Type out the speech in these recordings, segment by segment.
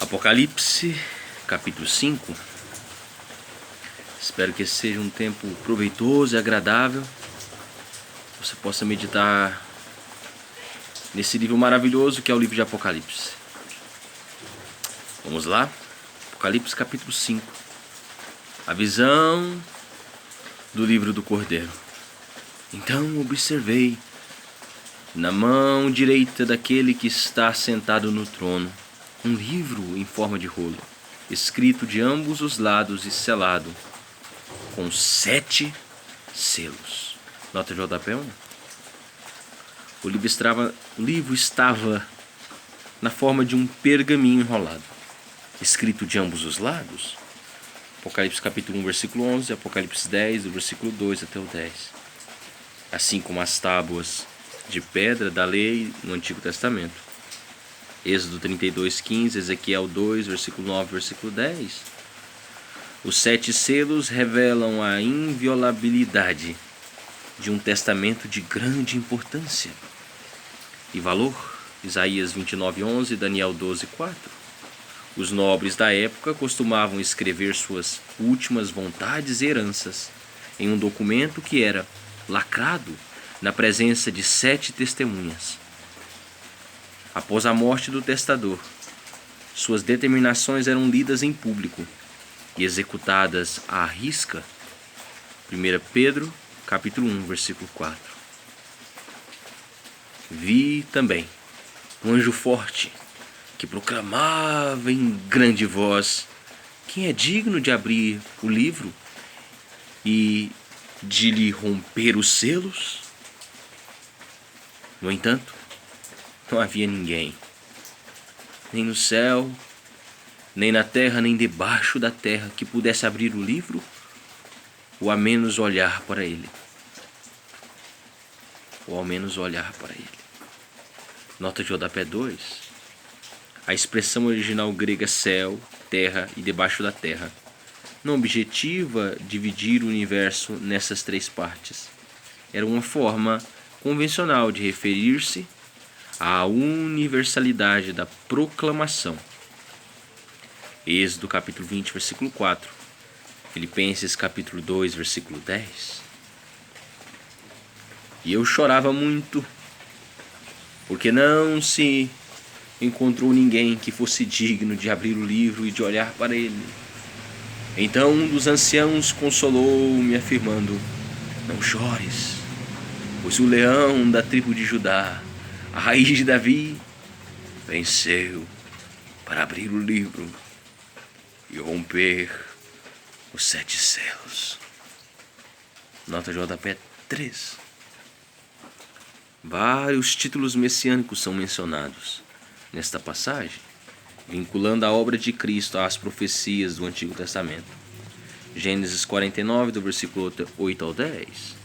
Apocalipse, capítulo 5. Espero que esse seja um tempo proveitoso e agradável. Você possa meditar nesse livro maravilhoso que é o livro de Apocalipse. Vamos lá? Apocalipse, capítulo 5. A visão do livro do Cordeiro. Então observei na mão direita daquele que está sentado no trono um livro em forma de rolo, escrito de ambos os lados e selado com 7 selos. Nota JP 1. O livro estava na forma de um pergaminho enrolado, escrito de ambos os lados. Apocalipse capítulo 1, versículo 11, Apocalipse 10, do versículo 2 até o 10. Assim como as tábuas de pedra da lei no Antigo Testamento. Êxodo 32, 15, Ezequiel 2, versículo 9, versículo 10. Os 7 selos revelam a inviolabilidade de um testamento de grande importância e valor. Isaías 29, 11, Daniel 12, 4. Os nobres da época costumavam escrever suas últimas vontades e heranças em um documento que era lacrado na presença de 7 testemunhas. Após a morte do testador, suas determinações eram lidas em público e executadas à risca. 1 Pedro, capítulo 1, versículo 4. Vi também um anjo forte que proclamava em grande voz: quem é digno de abrir o livro e de lhe romper os selos? No entanto, não havia ninguém, nem no céu, nem na terra, nem debaixo da terra, que pudesse abrir o livro ou ao menos olhar para ele. Nota de rodapé 2. A expressão original grega céu, terra e debaixo da terra não objetiva dividir o universo nessas 3 partes. Era uma forma convencional de referir-se à universalidade da proclamação. Êxodo capítulo 20, versículo 4. Filipenses capítulo 2, versículo 10. E eu chorava muito, porque não se encontrou ninguém que fosse digno de abrir o livro e de olhar para ele. Então um dos anciãos consolou-me, afirmando: não chores, pois o leão da tribo de Judá, a raiz de Davi, venceu para abrir o livro e romper os 7 selos. Nota de rodapé 3. Vários títulos messiânicos são mencionados nesta passagem, vinculando a obra de Cristo às profecias do Antigo Testamento. Gênesis 49, do versículo 8 ao 10.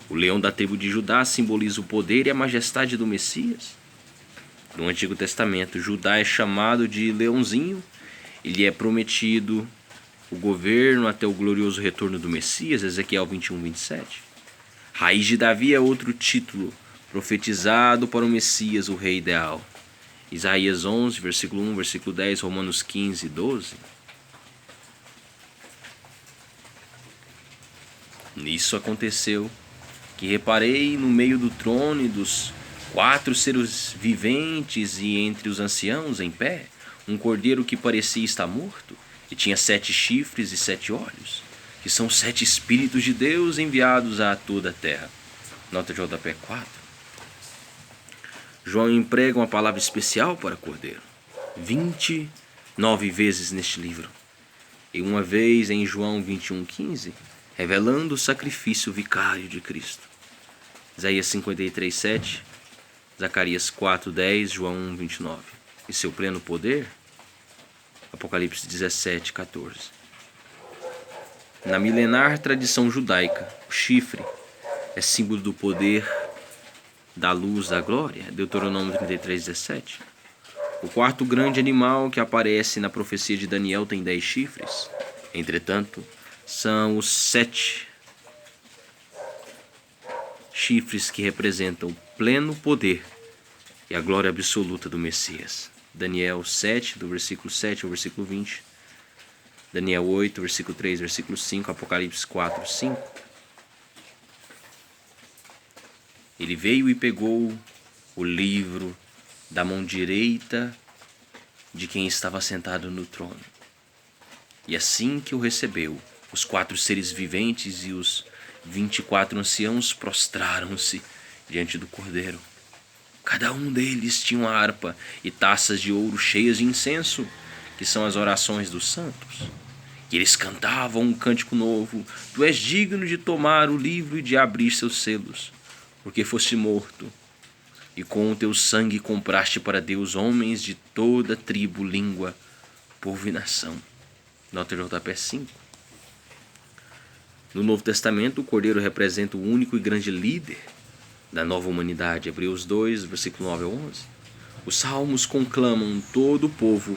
O leão da tribo de Judá simboliza o poder e a majestade do Messias. No Antigo Testamento, Judá é chamado de leãozinho e lhe é prometido o governo até o glorioso retorno do Messias, Ezequiel 21, 27. Raiz de Davi é outro título profetizado para o Messias, o rei ideal. Isaías 11, versículo 1, versículo 10, Romanos 15, 12. Nisso aconteceu que reparei no meio do trono e dos 4 seres viventes e entre os anciãos em pé, um cordeiro que parecia estar morto e tinha 7 chifres e 7 olhos, que são 7 Espíritos de Deus enviados a toda a terra. Nota de rodapé 4. João emprega uma palavra especial para cordeiro 29 vezes neste livro, e uma vez em João 21:15, revelando o sacrifício vicário de Cristo. Isaías 53, 7, Zacarias 4, 10, João 1, 29. E seu pleno poder? Apocalipse 17, 14. Na milenar tradição judaica, o chifre é símbolo do poder, da luz, da glória. Deuteronômio 33, 17. O 4º grande animal que aparece na profecia de Daniel tem 10 chifres. Entretanto, são os 7 chifres que representam o pleno poder e a glória absoluta do Messias. Daniel 7, do versículo 7 ao versículo 20. Daniel 8, versículo 3, versículo 5. Apocalipse 4, 5. Ele veio e pegou o livro da mão direita de quem estava sentado no trono. E assim que o recebeu, os 4 seres viventes e os 24 anciãos prostraram-se diante do Cordeiro. Cada um deles tinha uma harpa e taças de ouro cheias de incenso, que são as orações dos santos. E eles cantavam um cântico novo: Tu és digno de tomar o livro e de abrir seus selos, porque foste morto, e com o teu sangue compraste para Deus homens de toda tribo, língua, povo e nação. Nota JP 5. No Novo Testamento, o Cordeiro representa o único e grande líder da nova humanidade. Hebreus 2, versículo 9 ao 11. Os salmos conclamam todo o povo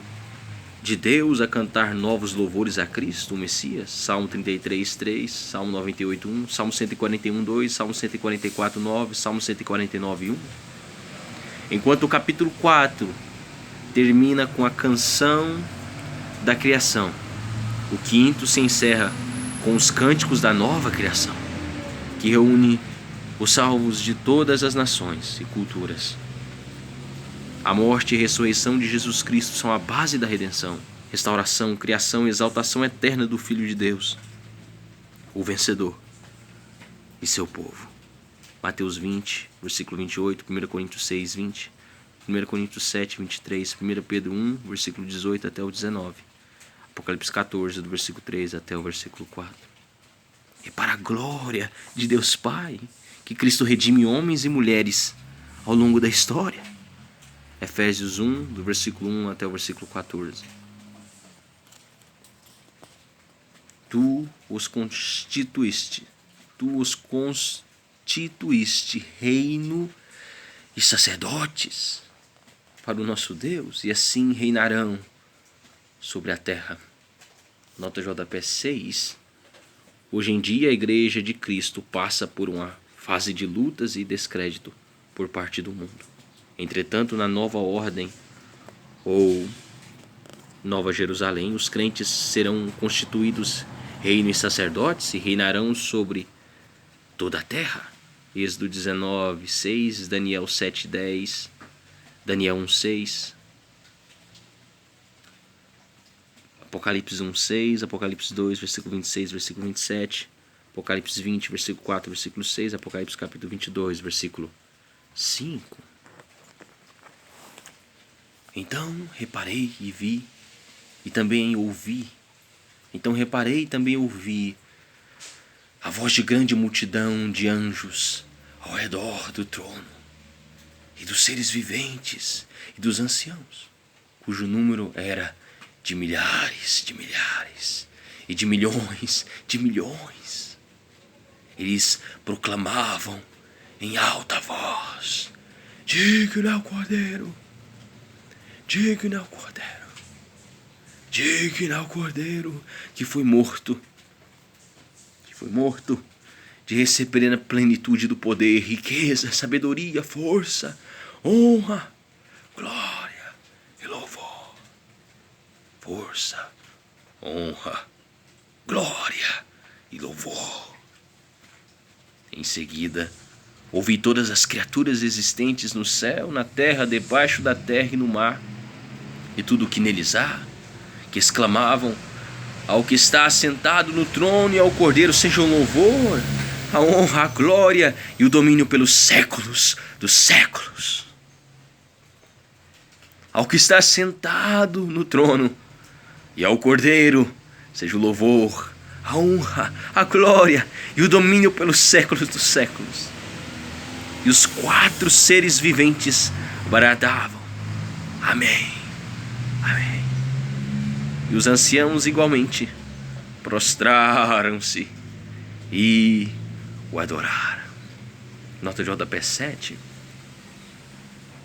de Deus a cantar novos louvores a Cristo, o Messias. Salmo 33, 3, Salmo 98, 1, Salmo 141, 2, Salmo 144, 9, Salmo 149, 1. Enquanto o capítulo 4 termina com a canção da criação, o 5º se encerra com os cânticos da nova criação, que reúne os salvos de todas as nações e culturas. A morte e a ressurreição de Jesus Cristo são a base da redenção, restauração, criação e exaltação eterna do Filho de Deus, o vencedor e seu povo. Mateus 20, versículo 28, 1 Coríntios 6, 20, 1 Coríntios 7, 23, 1 Pedro 1, versículo 18 até o 19, Apocalipse 14, do versículo 3 até o versículo 4. É para a glória de Deus Pai que Cristo redime homens e mulheres ao longo da história. Efésios 1, do versículo 1 até o versículo 14. Tu os constituíste reino e sacerdotes para o nosso Deus, e assim reinarão sobre a terra. Nota JP 6. Hoje em dia a Igreja de Cristo passa por uma fase de lutas e descrédito por parte do mundo. Entretanto, na nova ordem ou Nova Jerusalém, os crentes serão constituídos reino e sacerdotes e reinarão sobre toda a terra. Êxodo 19, 6, Daniel 7, 10, Daniel 1, 6, Apocalipse 1, 6, Apocalipse 2, versículo 26, versículo 27, Apocalipse 20, versículo 4, versículo 6, Apocalipse capítulo 22, versículo 5. Então reparei e vi, e também ouvi. Então reparei e também ouvi a voz de grande multidão de anjos ao redor do trono, e dos seres viventes e dos anciãos, cujo número era de milhares, e de milhões. Eles proclamavam em alta voz: Digno é o Cordeiro, digno é o Cordeiro, digno é o Cordeiro que foi morto, de receber a plenitude do poder, riqueza, sabedoria, força, honra, glória e louvor. Força, honra, glória e louvor. Em seguida, ouvi todas as criaturas existentes no céu, na terra, debaixo da terra e no mar, e tudo o que neles há, que exclamavam ao que está assentado no trono e ao Cordeiro seja o louvor, a honra, a glória e o domínio pelos séculos dos séculos. Ao que está sentado no trono e ao Cordeiro seja o louvor, a honra, a glória e o domínio pelos séculos dos séculos. E os 4 seres viventes bradavam: Amém, Amém. E os anciãos igualmente prostraram-se e o adoraram. Nota JP 7.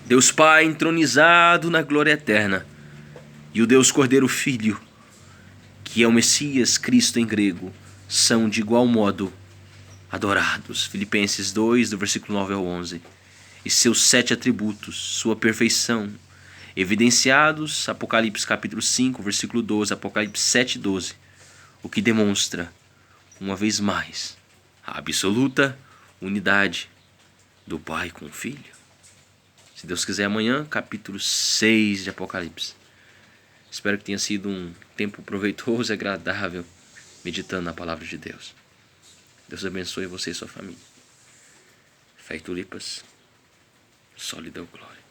Deus Pai entronizado na glória eterna, e o Deus Cordeiro Filho, que é o Messias Cristo em grego, são de igual modo adorados. Filipenses 2, do versículo 9 ao 11. E seus 7 atributos, sua perfeição evidenciados Apocalipse capítulo 5, versículo 12, Apocalipse 7, 12, o que demonstra, uma vez mais, a absoluta unidade do Pai com o Filho. Se Deus quiser, amanhã, capítulo 6 de Apocalipse. Espero que tenha sido um tempo proveitoso e agradável meditando na palavra de Deus. Deus abençoe você e sua família. Fé e tulipas, sólida glória.